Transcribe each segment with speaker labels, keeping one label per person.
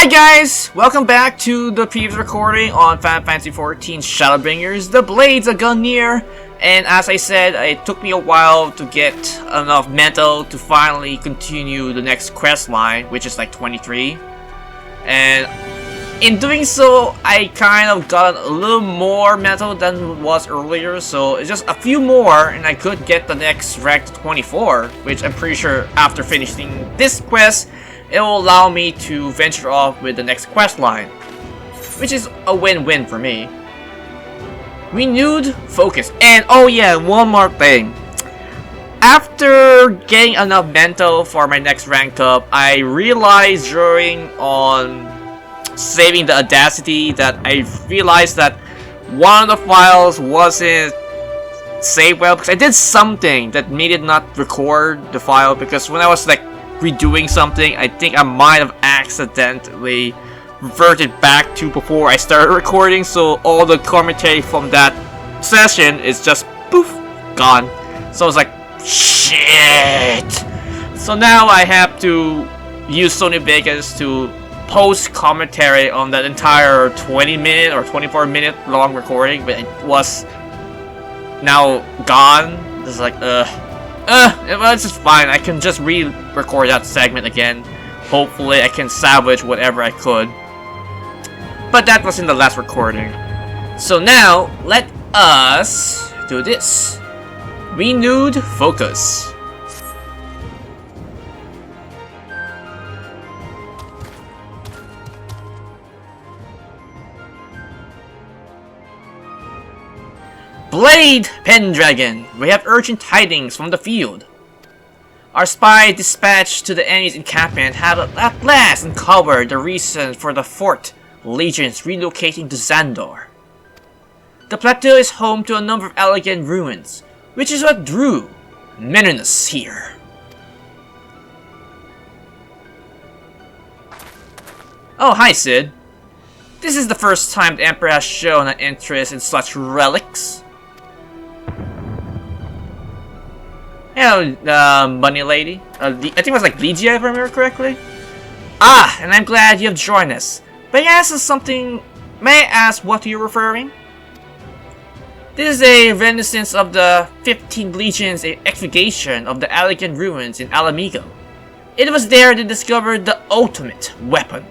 Speaker 1: Hi guys! Welcome back to the previous recording on Final Fantasy XIV Shadowbringers, the Blades of Gunnhildr. And as I said, it took me a while to get enough metal to finally continue the next quest line, which is like 23. And in doing so, I kind of got a little more metal than was earlier, so it's just a few more and I could get the next rank to 24, which I'm pretty sure after finishing this quest, it will allow me to venture off with the next quest line, which is a win-win for me. Renewed focus. And oh yeah, one more thing. After getting enough mental for my next rank up, I realized during saving the Audacity that I realized that one of the files wasn't saved well because I did something that made it not record the file, because when I was like redoing something, I think I might have accidentally reverted back to before I started recording, so all the commentary from that session is just poof, gone. So I was like, shit! So now I have to use Sony Vegas to post commentary on that entire 20-minute or 24-minute long recording, but it was now gone. It's like, well, it's just fine. I can just re-record that segment again. Hopefully I can salvage whatever I could. But that was in the last recording. So now, let us do this. Renewed focus. Blade Pendragon, we have urgent tidings from the field. Our spy dispatched to the enemy's encampment had at last uncovered the reason for the fort legions relocating to Xandor. The plateau is home to a number of elegant ruins, which is what drew Menunus here. Oh, hi Sid. This is the first time the Emperor has shown an interest in such relics. Hello, bunny lady. I think it was like Lilja, if I remember correctly. Ah, and I'm glad you have joined us. May I ask what you're referring? This is a reminiscence of the 15th Legion's excavation of the elegant ruins in Alamigo. It was there they discovered the ultimate weapon.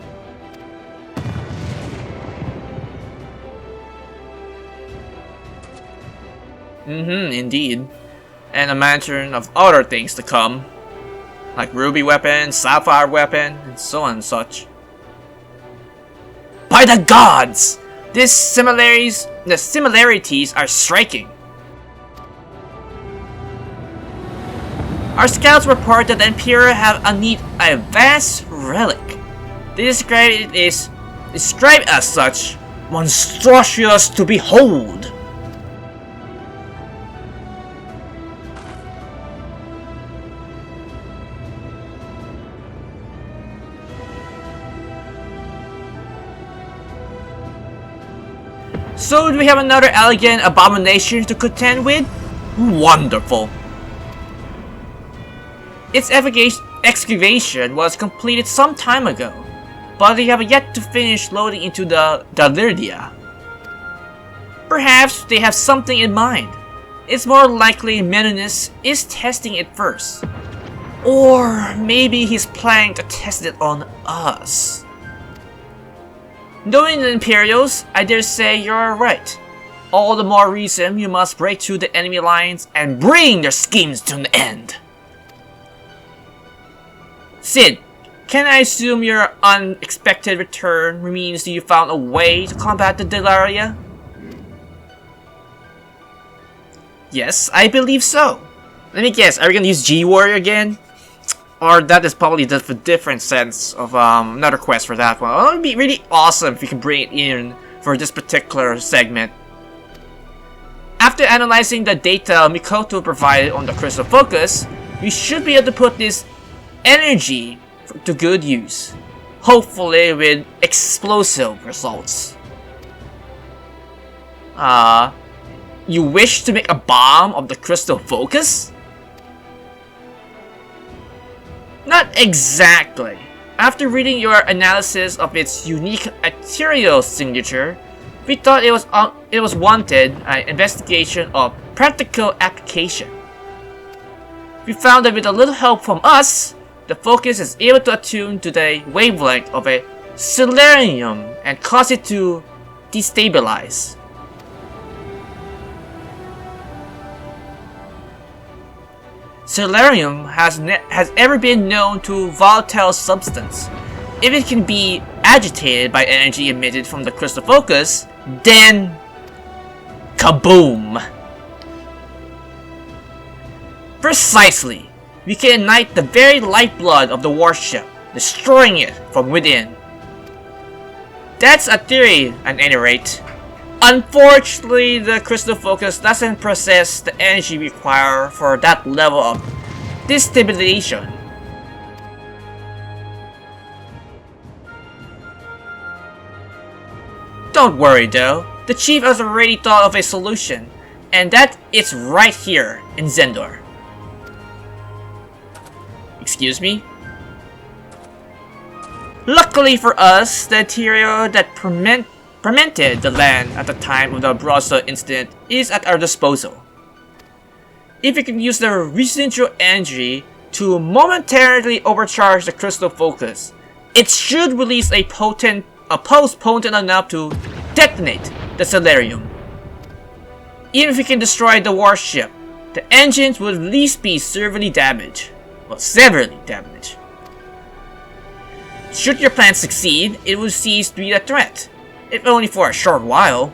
Speaker 1: Indeed. And a mansion of other things to come, like ruby weapon, sapphire weapon, and so on and such. By the gods! The similarities are striking. Our scouts report that the Imperial have unearthed a vast relic. They describe it as such, monstrous to behold. So do we have another elegant abomination to contend with? Wonderful! Its excavation was completed some time ago, but they have yet to finish loading into the Lilja. Perhaps they have something in mind. It's more likely Menunus is testing it first. Or maybe he's planning to test it on us. Knowing the Imperials, I dare say you're right. All the more reason you must break through the enemy lines and bring their schemes to an end. Sid, can I assume your unexpected return means you found a way to combat the Lilja? Yes, I believe so. Let me guess, are we gonna use G-Warrior again? Or that is probably just a different sense of another quest for that one. Well, it would be really awesome if we could bring it in for this particular segment. After analyzing the data Mikoto provided on the Crystal Focus, we should be able to put this energy to good use. Hopefully with explosive results. You wish to make a bomb of the Crystal Focus? Not exactly. After reading your analysis of its unique arterial signature, we thought it was wanted an investigation of practical application. We found that with a little help from us, the focus is able to attune to the wavelength of a selenium and cause it to destabilize. Selenium has ever been known to volatile substance. If it can be agitated by energy emitted from the crystal focus, then kaboom! Precisely! We can ignite the very lifeblood of the warship, destroying it from within. That's a theory, at any rate. Unfortunately, the crystal focus doesn't process the energy required for that level of destabilization. Don't worry though, the chief has already thought of a solution, and that it's right here in Zendor. Excuse me? Luckily for us, the material that fermented the land at the time of the Bajsaljen incident is at our disposal. If we can use the residual energy to momentarily overcharge the crystal focus, it should release a pulse potent enough to detonate the selenium. Even if we can destroy the warship, the engines would at least be severely damaged. Well, severely damaged. Should your plan succeed, it will cease to be a threat, if only for a short while.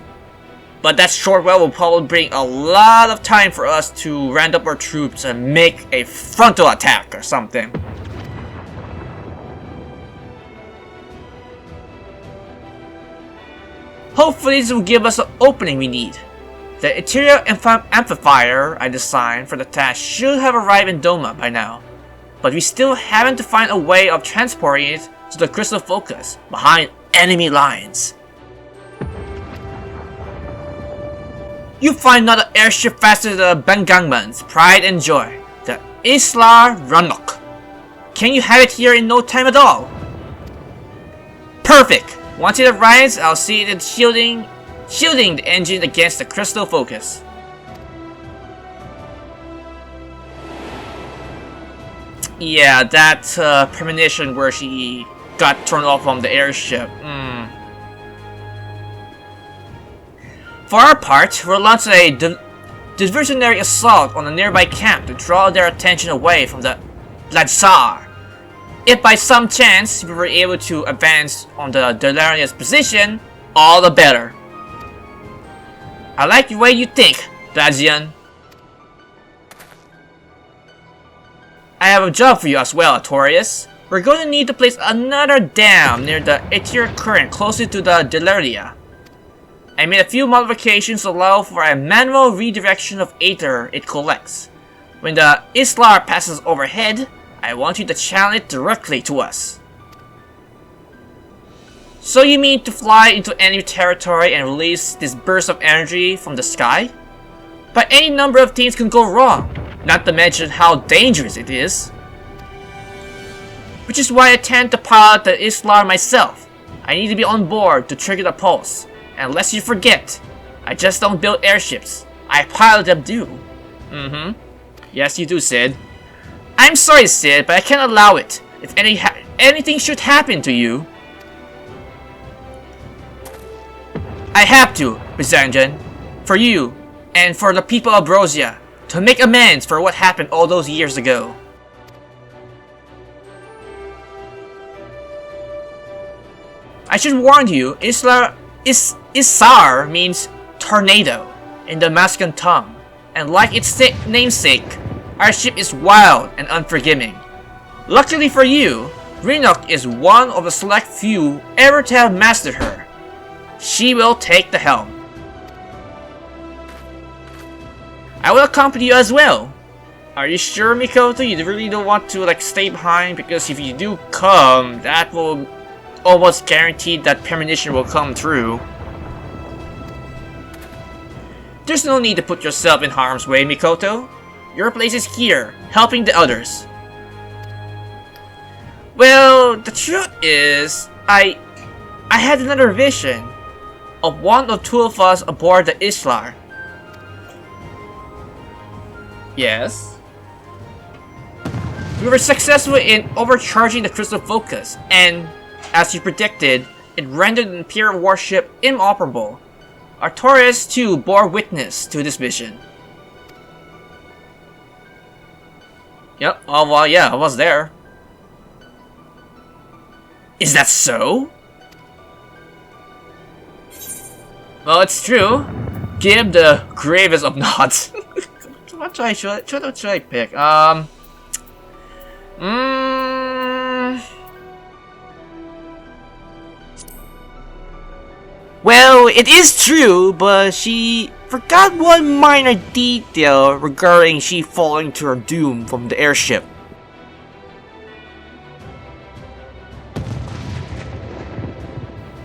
Speaker 1: But that short while will probably bring a lot of time for us to round up our troops and make a frontal attack or something. Hopefully this will give us the opening we need. The ethereal amplifier I designed for the task should have arrived in Doma by now, but we still haven't to find a way of transporting it to the crystal focus behind enemy lines. You find another airship faster than the Bangangman's pride and joy, the XIV Shadowbringers. Can you have it here in no time at all? Perfect! Once it arrives, I'll see it shielding the engine against the crystal focus. Yeah, that premonition where she got turned off from the airship. For our part, we'll launch a diversionary assault on a nearby camp to draw their attention away from the Bajsaljen. If by some chance we were able to advance on the Delaria's position, all the better. I like the way you think, Bajsaljen. I have a job for you as well, Artorias. We're going to need to place another dam near the ethereal current closer to the Delaria. I made a few modifications to allow for a manual redirection of ether it collects. When the Islar passes overhead, I want you to channel it directly to us. So you mean to fly into enemy territory and release this burst of energy from the sky? But any number of things can go wrong, not to mention how dangerous it is. Which is why I tend to pilot the Islar myself. I need to be on board to trigger the pulse. And lest you forget, I just don't build airships. I pilot them too. Yes, you do, Sid. I'm sorry, Sid, but I can't allow it. If anything should happen to you, I have to, Bajsaljen. For you, and for the people of Brosia, to make amends for what happened all those years ago. I should warn you, Isar means tornado in the Mascan tongue, and like its namesake, our ship is wild and unforgiving. Luckily for you, Rinok is one of the select few ever to have mastered her. She will take the helm. I will accompany you as well. Are you sure, Mikoto? You really don't want to stay behind? Because if you do come, that will almost guarantee that premonition will come through. There's no need to put yourself in harm's way, Mikoto. Your place is here, helping the others. Well, the truth is, I had another vision of one or two of us aboard the Islar. Yes? We were successful in overcharging the crystal focus, and, as you predicted, it rendered the imperial warship inoperable. Artorias too bore witness to this vision. Yep, oh well, yeah, I was there. Is that so? Well, it's true. Give the gravest of nods. What should I pick? Well, it is true, but she forgot one minor detail regarding she falling to her doom from the airship.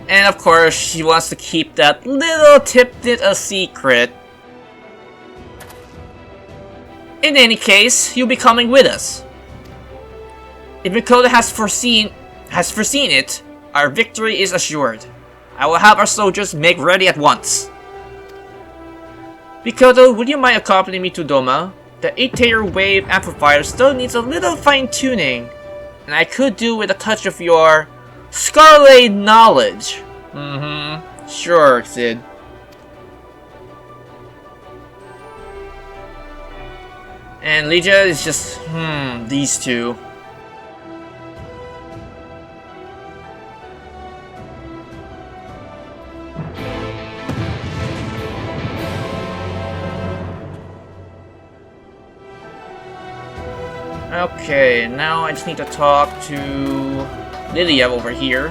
Speaker 1: And of course, she wants to keep that little tidbit a secret. In any case, you'll be coming with us. If Mikoto has foreseen it, our victory is assured. I will have our soldiers make ready at once. Mikoto, would you mind accompanying me to Doma? The 8-tier wave amplifier still needs a little fine-tuning, and I could do with a touch of your Scarlet knowledge. Sure, Sid. And Lilja is just, these two. Okay, now I just need to talk to Lilja over here.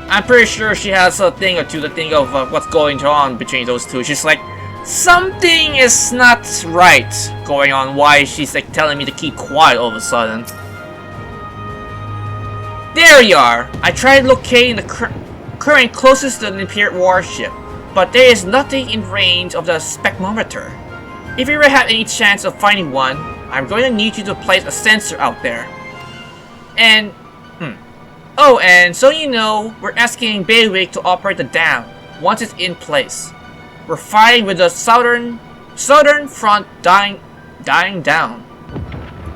Speaker 1: I'm pretty sure she has a thing or two to think of what's going on between those two. She's like, something is not right going on. Why she's like telling me to keep quiet all of a sudden. There you are! I tried locating the current closest to the imperial warship, but there is nothing in range of the spectrometer. If you ever have any chance of finding one, I'm going to need you to place a sensor out there. And, oh, and so you know, we're asking Bailiwick to operate the dam once it's in place. We're fighting with the southern front dying down.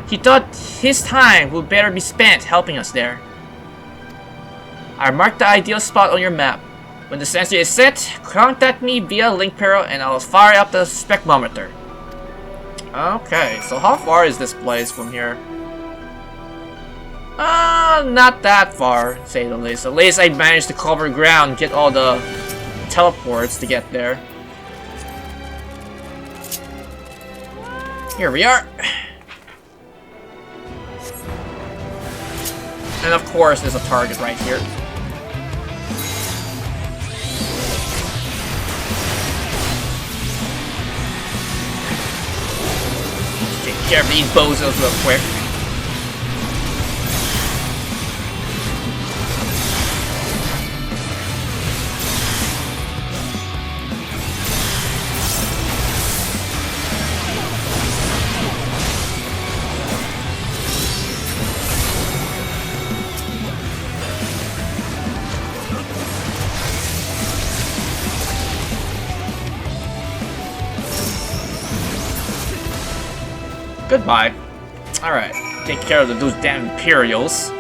Speaker 1: He thought his time would better be spent helping us there. I marked the ideal spot on your map. When the sensor is set, contact me via link parallel and I'll fire up the spectrometer. Okay, so how far is this place from here? Not that far, to say the least. At least I managed to cover ground and get all the teleports to get there. Here we are. And of course, there's a target right here. Take care of these bozos real quick. Goodbye. Alright, take care of those damn Imperials.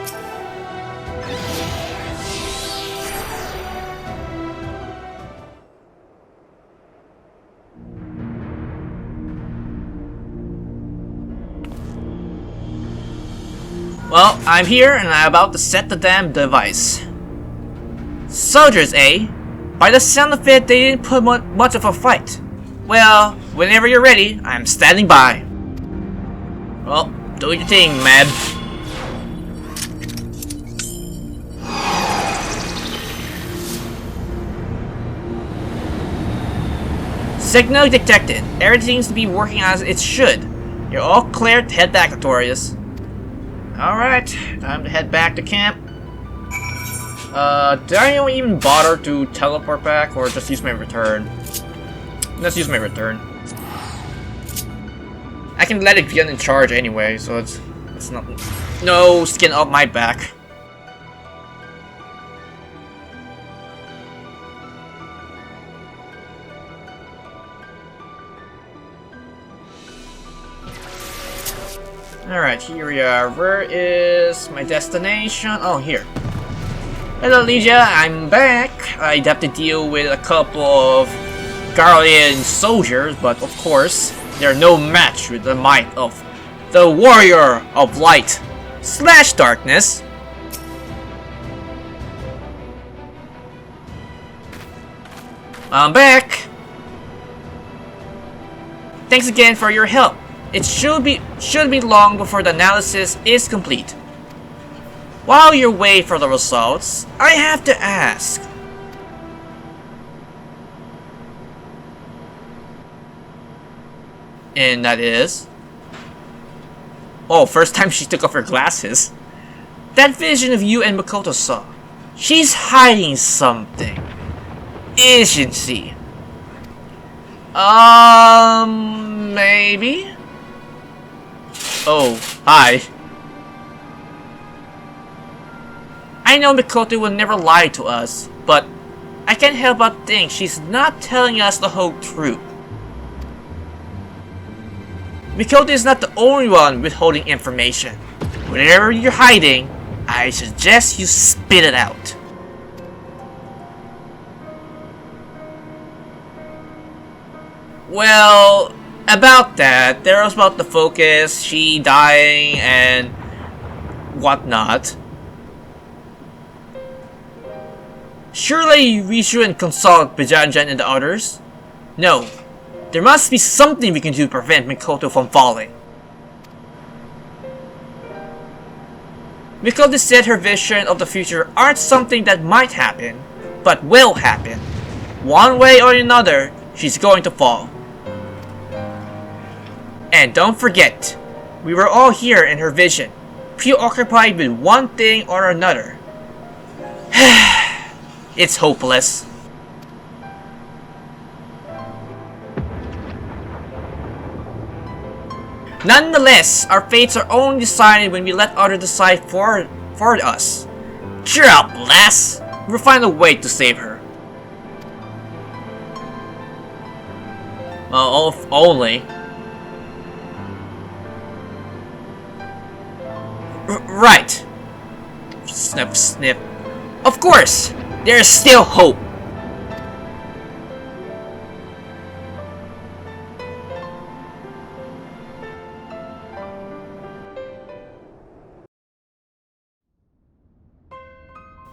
Speaker 1: Well, I'm here and I'm about to set the damn device. Soldiers, eh? By the sound of it, they didn't put much of a fight. Well, whenever you're ready, I'm standing by. Well, do your thing, Mab. Signal detected. Everything seems to be working as it should. You're all clear to head back, Artorias. Alright, time to head back to camp. Did anyone even bother to teleport back or just use my return? Let's use my return. I can let it get in charge anyway, so it's It's not... No skin off my back. Alright, here we are. Where is my destination? Oh, here. Hello, Lilja. I'm back. I'd have to deal with a couple of Guardian soldiers, but of course, they're no match with the might of the Warrior of Light / Darkness. I'm back. Thanks again for your help. It should be long before the analysis is complete. While you wait for the results, I have to ask. And that is... Oh, first time she took off her glasses. That vision of you and Mikoto saw. She's hiding something. Isn't she? Maybe? Oh, hi. I know Mikoto will never lie to us, but I can't help but think she's not telling us the whole truth. Mikoto is not the only one withholding information. Whatever you're hiding, I suggest you spit it out. Well, about that, there was about the focus, she dying, and whatnot. Surely we shouldn't consult Bajsaljen and the others? No. There must be something we can do to prevent Mikoto from falling. Mikoto said her vision of the future aren't something that might happen, but will happen. One way or another, she's going to fall. And don't forget, we were all here in her vision, preoccupied with one thing or another. It's hopeless. Nonetheless, our fates are only decided when we let others decide for us. Cheer up, lass! We'll find a way to save her. Well, if only. Right. Snip, snip. Of course! There is still hope!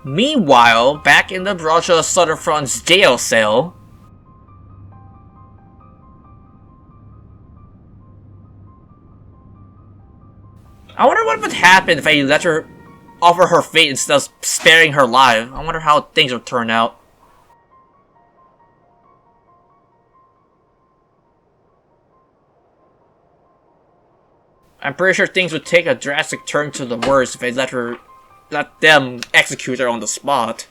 Speaker 1: Meanwhile, back in the Bajsaljen Southern Front's jail cell... I wonder what would happen if I let her offer her fate instead of sparing her life. I wonder how things would turn out. I'm pretty sure things would take a drastic turn to the worse if I let them execute her on the spot.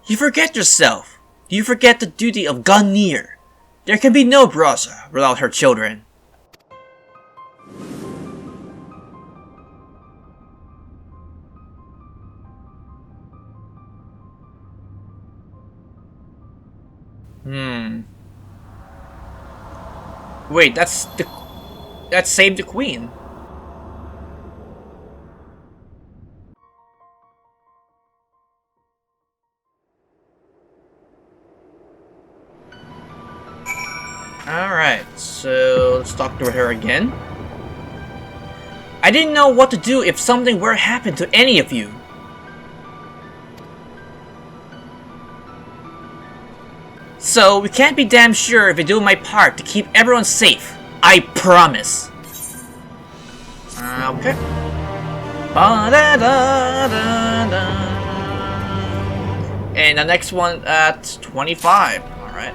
Speaker 1: You forget yourself. You forget the duty of Gunnhildr. There can be no Bajsaljen without her children. Wait, that's Save the Queen. Alright, so let's talk to her again. I didn't know what to do if something were to happen to any of you. So, we can't be damn sure if I do my part to keep everyone safe. I promise. Okay. And the next one at 25. Alright.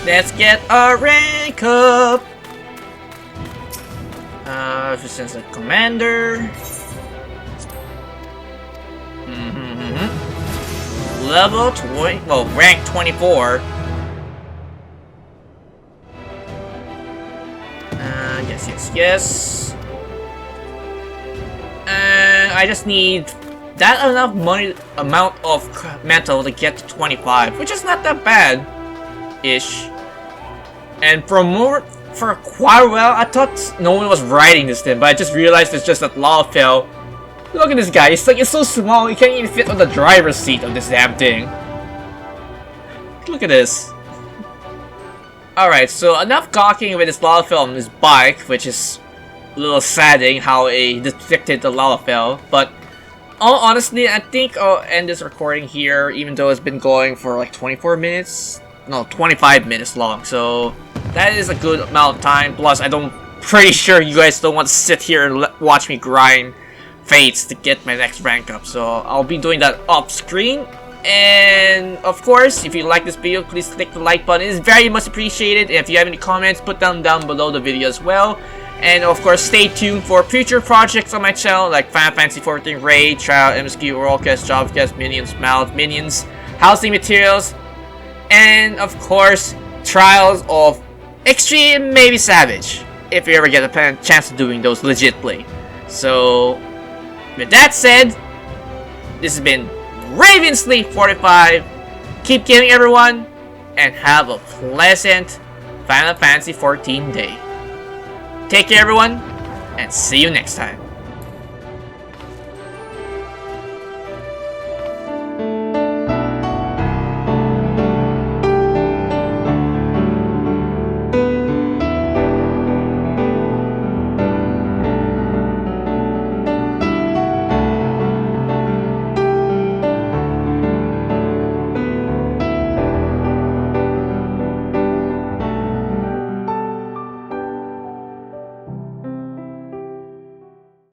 Speaker 1: Let's get a rank up. Since the commander. level 20, well, rank 24. Yes. I just need that enough money, amount of metal to get to 25, which is not that bad-ish. And for quite a while, I thought no one was riding this thing, but I just realized it's just that lava fell. Look at this guy, it's so small, he can't even fit on the driver's seat of this damn thing. Look at this. Alright, so enough gawking with this lava fell on his bike, which is a little saddening how he depicted the lava fell, but all honestly, I think I'll end this recording here, even though it's been going for like 24 minutes. No, 25 minutes long, so that is a good amount of time. Plus, pretty sure you guys don't want to sit here and watch me grind fates to get my next rank up, so I'll be doing that off screen. And of course, if you like this video, please click the like button. It's very much appreciated. And if you have any comments, put them down below the video as well. And of course, stay tuned for future projects on my channel like Final Fantasy XIV Raid, Trial, MSQ, Worldcast, Jobcast, Minions, Mouth, Minions, Housing Materials, and of course, Trials of Extreme, maybe Savage, if you ever get a chance of doing those legitly. So, with that said, this has been Ravensleep45. Keep gaming, everyone, and have a pleasant Final Fantasy XIV day. Take care, everyone, and see you next time.